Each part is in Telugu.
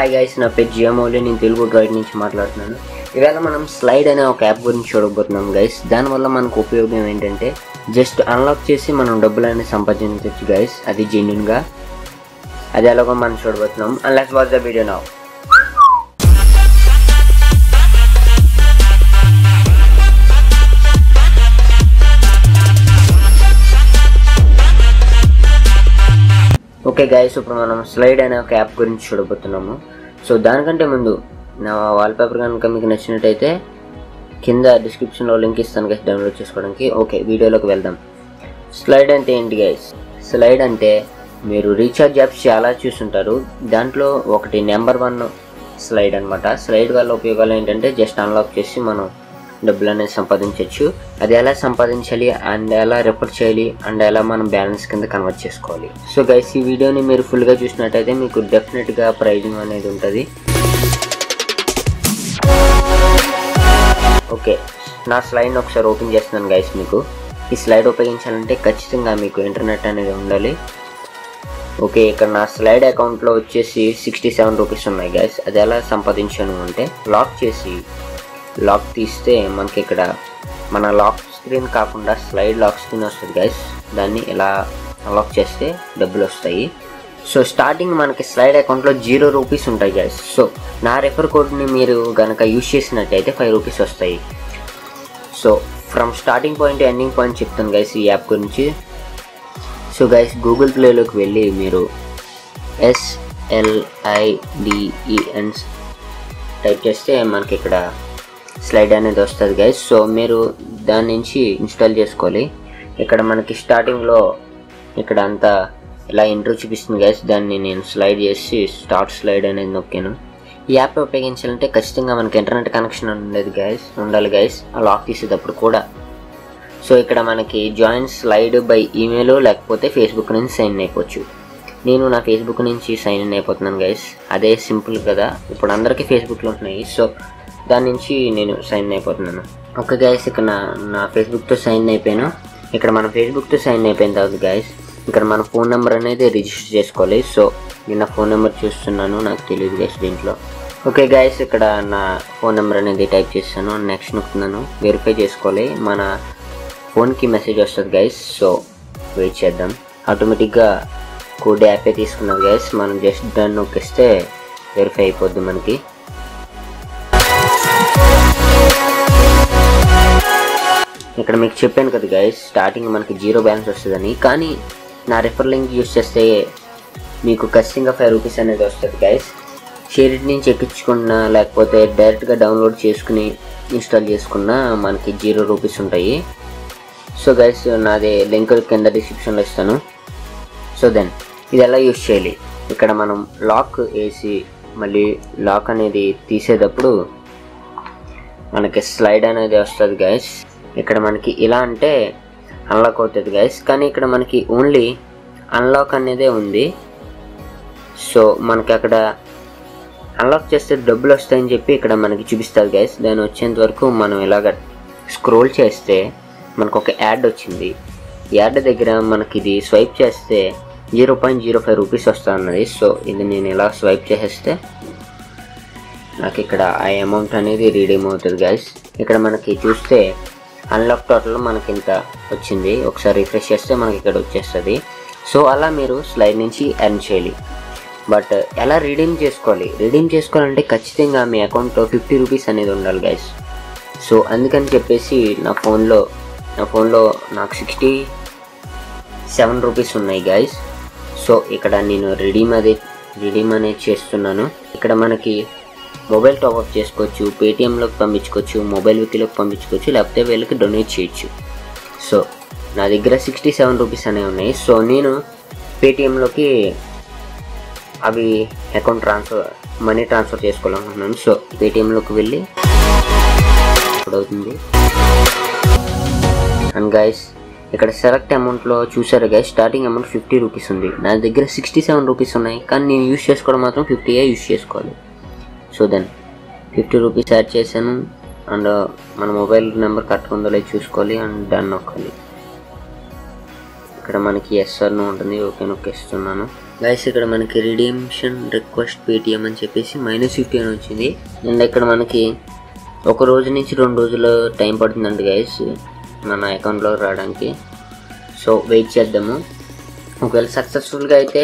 హాయ్ గైస్, నా పేరు జియామౌలి. నేను తెలుగు డ్రాయిడ్ నుంచి మాట్లాడుతున్నాను. ఇవాళ మనం స్లైడ్ అనే ఒక యాప్ గురించి చూడబోతున్నాం గైస్. దానివల్ల మనకు ఉపయోగం ఏంటంటే జస్ట్ అన్లాక్ చేసి మనం డబ్బులు అనేది సంపాదించవచ్చు గైస్. అది జెన్యూన్గా, అది ఎలాగో మనం చూడబోతున్నాం. And let's watch the video now. Okay guys, ఇప్పుడు మనం స్లైడ్ అనే ఒక యాప్ గురించి చూడబోతున్నాము. సో దానికంటే ముందు నా వాల్పేపర్ కనుక మీకు నచ్చినట్టయితే కింద డిస్క్రిప్షన్లో లింక్ ఇస్తాను గైస్, డౌన్లోడ్ చేసుకోవడానికి. ఓకే, వీడియోలోకి వెళ్దాం. స్లైడ్ అంటే ఏంటి గైస్? స్లైడ్ అంటే మీరు రీఛార్జ్ యాప్స్ చాలా చూసుంటారు. దాంట్లో ఒకటి నెంబర్ 1 స్లైడ్ అనమాట. స్లైడ్ వల్ల ఉపయోగాలు ఏంటంటే జస్ట్ అన్లాక్ చేసి మనం డబ్బులు అనేది సంపాదించవచ్చు. అది ఎలా సంపాదించాలి అండ్ ఎలా రిఫర్ చేయాలి అండ్ ఎలా మనం బ్యాలెన్స్ కింద కన్వర్ట్ చేసుకోవాలి. సో గైస్, ఈ వీడియోని మీరు ఫుల్గా చూసినట్టయితే మీకు డెఫినెట్గా ప్రయోజనం అనేది ఉంటుంది. ఓకే, నా స్లైడ్ని ఒకసారి ఓపెన్ చేస్తున్నాను గైస్. మీకు ఈ స్లైడ్ ఉపయోగించాలంటే ఖచ్చితంగా మీకు ఇంటర్నెట్ అనేది ఉండాలి. ఓకే, ఇక్కడ నా స్లైడ్ అకౌంట్లో వచ్చేసి 67 రూపీస్ ఉన్నాయి గైస్. అది ఎలా సంపాదించాను అంటే లాక్ తీస్తే మనకి ఇక్కడ మన లాక్ స్క్రీన్ కాకుండా స్లైడ్ లాక్ స్క్రీన్ వస్తుంది గైస్. దాన్ని ఇలా అన్లాక్ చేస్తే డబ్బులు వస్తాయి. సో స్టార్టింగ్ మనకి స్లైడ్ అకౌంట్లో 0 రూపీస్ ఉంటాయి గైస్. సో నా రెఫర్ కోడ్ని మీరు కనుక యూజ్ చేసినట్టయితే 5 రూపీస్ వస్తాయి. So from starting point ending point చెప్తాను గైస్ ఈ యాప్ గురించి. సో గైస్, గూగుల్ ప్లేలోకి వెళ్ళి మీరు SLIDEN టైప్ చేస్తే మనకి ఇక్కడ స్లైడ్ అనేది వస్తుంది గైస్. సో మీరు దాని నుంచి ఇన్స్టాల్ చేసుకోవాలి. ఇక్కడ మనకి స్టార్టింగ్లో ఇక్కడ అంతా ఇలా ఇంట్రో చూపిస్తుంది గైస్. దాన్ని నేను స్లైడ్ చేసి స్టార్ట్ స్లైడ్ అనేది నొక్కాను. ఈ యాప్ ఉపయోగించాలంటే ఖచ్చితంగా మనకి ఇంటర్నెట్ కనెక్షన్ ఉండాలి గైస్, ఆ లాక్ తీసేటప్పుడు కూడా. సో ఇక్కడ మనకి జాయిన్ స్లైడ్ బై ఈమెయిల్ లేకపోతే ఫేస్బుక్ నుంచి సైన్ ఇన్ అయిపోవచ్చు. నేను నా ఫేస్బుక్ నుంచి సైన్ ఇన్ అయిపోతున్నాను గైస్. అదే సింపుల్ కదా, ఇప్పుడు అందరికీ ఫేస్బుక్లో ఉంటున్నాయి. సో దాని నుంచి నేను సైన్ ఇన్ అయిపోతున్నాను. ఓకే గైస్, ఇక్కడ నా ఫేస్బుక్తో సైన్ ఇన్ అయిపోయాను. ఇక్కడ మన ఫేస్బుక్తో సైన్ ఇన్ అయిపోయిన తర్వాత గైస్ ఇక్కడ మన ఫోన్ నెంబర్ అనేది రిజిస్టర్ చేసుకోవాలి. సో నేను నా ఫోన్ నెంబర్ చూస్తున్నాను, నాకు తెలియదు గైస్ దీంట్లో. ఓకే గైస్, ఇక్కడ నా ఫోన్ నెంబర్ అనేది టైప్ చేస్తాను. నెక్స్ట్ నొక్కుతున్నాను. వెరిఫై చేసుకోవాలి. మన ఫోన్కి మెసేజ్ వస్తుంది గైస్. సో వెయిట్ చేద్దాం. ఆటోమేటిక్గా కోడ్ యాపే తీసుకున్నది గైస్. మనం జస్ట్ దాన్ని నొక్కిస్తే వెరిఫై అయిపోద్ది మనకి. ఇక్కడ మీకు చెప్పాను కదా గైస్, స్టార్టింగ్ మనకి 0 బ్యాలెన్స్ వస్తుందని. కానీ నా రిఫర్ లింక్ యూజ్ చేస్తే మీకు ఖచ్చితంగా 5 రూపీస్ అనేది వస్తుంది గైస్. షేర్ ఇట్ నుంచి ఎక్కించుకున్నా లేకపోతే డైరెక్ట్గా డౌన్లోడ్ చేసుకుని ఇన్స్టాల్ చేసుకున్నా మనకి 0 రూపీస్ ఉంటాయి. సో గైస్, నాది లింక్ కింద డిస్క్రిప్షన్లో ఇస్తాను. సో దెన్ ఇది ఎలా యూజ్ చేయాలి? ఇక్కడ మనం లాక్ వేసి మళ్ళీ లాక్ అనేది తీసేటప్పుడు మనకి స్లైడ్ అనేది వస్తుంది గైస్. ఇక్కడ మనకి ఇలా అంటే అన్లాక్ అవుతుంది గైస్. కానీ ఇక్కడ మనకి ఓన్లీ అన్లాక్ అనేదే ఉంది. సో మనకి అక్కడ అన్లాక్ చేస్తే డబ్బులు వస్తాయని చెప్పి ఇక్కడ మనకి చూపిస్తుంది గైస్. దాని వచ్చేంత వరకు మనం ఇలాగ స్క్రోల్ చేస్తే మనకు ఒక యాడ్ వచ్చింది. యాడ్ దగ్గర మనకి ఇది స్వైప్ చేస్తే 0.05 రూపీస్ వస్తుంది అన్నది. సో ఇది నేను ఇలా స్వైప్ చేసేస్తే నాకు ఇక్కడ ఆ అమౌంట్ అనేది రీడీమ్ అవుతుంది గైస్. ఇక్కడ మనకి చూస్తే అన్లాక్ టోటల్ మనకి ఇంత వచ్చింది. ఒకసారి రిఫ్రెష్ చేస్తే మనకి ఇక్కడ వచ్చేస్తుంది. సో అలా మీరు స్లైడ్ నుంచి ఎర్న్ చేయాలి. బట్ ఎలా రీడీమ్ చేసుకోవాలంటే ఖచ్చితంగా మీ అకౌంట్లో 50 రూపీస్ అనేది ఉండాలి గైస్. సో అందుకని చెప్పేసి నా ఫోన్లో నాకు 67 రూపీస్ ఉన్నాయి గైస్. సో ఇక్కడ నేను రిడీమ్ అనేది చేస్తున్నాను. ఇక్కడ మనకి మొబైల్ టాప్అప్ చేసుకోవచ్చు, పేటిఎంలోకి పంపించుకోవచ్చు, మొబైల్ వికీలోకి పంపించుకోవచ్చు, లేకపోతే వీళ్ళకి డొనేట్ చేయొచ్చు. సో నా దగ్గర 67 రూపీస్ అనేవి ఉన్నాయి. సో నేను పేటిఎంలోకి అవి మనీ ట్రాన్స్ఫర్ చేసుకోవాలనుకుంటున్నాను. సో పేటిఎంలోకి వెళ్ళి అవుతుంది. అండ్ గైస్, ఇక్కడ సెలెక్ట్ అమౌంట్లో చూసారు గైస్, స్టార్టింగ్ అమౌంట్ 50 రూపీస్ ఉంది. నా దగ్గర 67 రూపీస్ ఉన్నాయి. కానీ నేను యూజ్ చేసుకోవడం మాత్రం 50 యూజ్ చేసుకోవాలి. సో దెన్ 50 రూపీస్ యాడ్ చేశాను. అండ్ మన మొబైల్ నెంబర్ కరెక్ట్గా ఉందో లేదో చూసుకోవాలి. అండ్ డన్ నొక్కాలి. ఇక్కడ మనకి ఎస్ ఆర్ నో ఉంటుంది. ఓకే నొక్కేస్తున్నాను. గైస్ ఇక్కడ మనకి రిడీమ్షన్ రిక్వెస్ట్ పేటిఎం అని చెప్పేసి -50 అని వచ్చింది. అండ్ ఇక్కడ మనకి ఒక రోజు నుంచి 2 రోజులు టైం పడుతుందండి గైస్ మన అకౌంట్లో రావడానికి. సో వెయిట్ చేద్దాము. ఒకవేళ సక్సెస్ఫుల్గా అయితే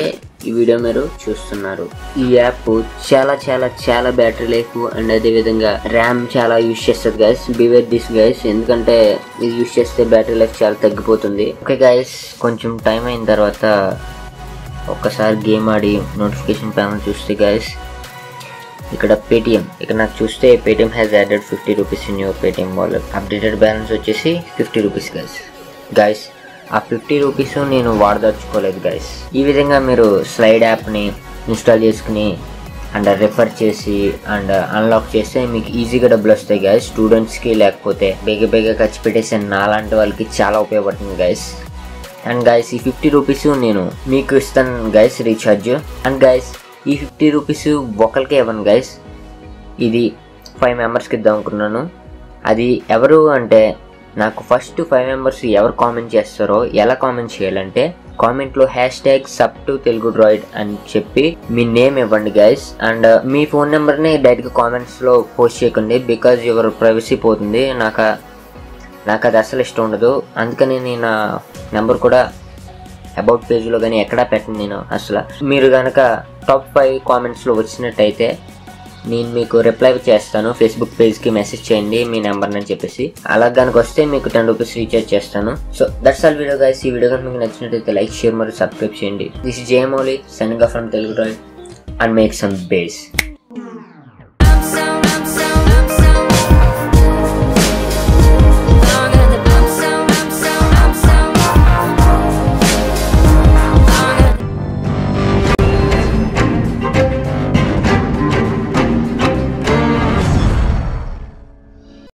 ఈ వీడియో మీరు చూస్తున్నారు. ఈ యాప్ చాలా చాలా చాలా బ్యాటరీ లైఫ్ అండ్ అదేవిధంగా ర్యామ్ చాలా యూజ్ చేస్తుంది గైస్. బివేర్ దిస్ గైస్, ఎందుకంటే ఇది యూజ్ చేస్తే బ్యాటరీ లైఫ్ చాలా తగ్గిపోతుంది. ఓకే గైస్, కొంచెం టైం అయిన తర్వాత ఒక్కసారి గేమ్ ఆడి నోటిఫికేషన్ ప్యానల్ చూస్తే గైస్ ఇక్కడ పేటిఎం, ఇక్కడ నాకు చూస్తే Paytm has added 50 rupees in your Paytm wallet. Updated balance వచ్చేసి 50 రూపీస్ గైస్. ఆ 50 రూపీస్ నేను వాడదలుచుకోలేదు గైస్. ఈ విధంగా మీరు స్లైడ్ యాప్ని ఇన్స్టాల్ చేసుకుని అండ్ రెఫర్ చేసి అండ్ అన్లాక్ చేస్తే మీకు ఈజీగా డబ్బులు వస్తాయి గైస్. స్టూడెంట్స్కి లేకపోతే బేగ ఖర్చు పెట్టేసి నాలాంటి వాళ్ళకి చాలా ఉపయోగపడుతుంది గైస్. అండ్ గైస్ ఈ 50 రూపీస్ నేను మీకు ఇస్తాను గైస్ రీఛార్జ్. అండ్ గైస్ ఈ 50 రూపీస్ ఒకరికే ఇవ్వను గైస్, ఇది 5 మెంబర్స్కి ఇద్దాం అనుకున్నాను. అది ఎవరు అంటే నాకు ఫస్ట్ 5 మెంబర్స్ ఎవరు కామెంట్ చేస్తారో ఎలా కామెంట్ చేయాలంటే కామెంట్లో #sub2telugu droid అని చెప్పి మీ నేమ్ ఇవ్వండి గైస్. అండ్ మీ ఫోన్ నెంబర్ని డైరెక్ట్గా కామెంట్స్లో పోస్ట్ చేయకండి, బికాజ్ యువర్ ప్రైవసీ పోతుంది. నాకు అది అసలు ఇష్టం ఉండదు. అందుకని నేను నా నెంబర్ కూడా అబౌట్ పేజ్లో కానీ ఎక్కడా పెట్టండి నేను అసలు. మీరు కనుక టాప్ 5 కామెంట్స్లో వచ్చినట్టయితే నేను మీకు రిప్లై చేస్తాను. ఫేస్బుక్ పేజ్కి మెసేజ్ చేయండి మీ నెంబర్ అని చెప్పేసి. అలా కనుక వస్తే మీకు 10 రూపీస్ రీఛార్జ్ చేస్తాను. So that's all video guys. ఈ వీడియో కనుక మీకు నచ్చినట్టయితే లైక్, షేర్ మరియు సబ్స్క్రైబ్ చేయండి. This is Jayamouli signing off from Telugu drawing and make some base.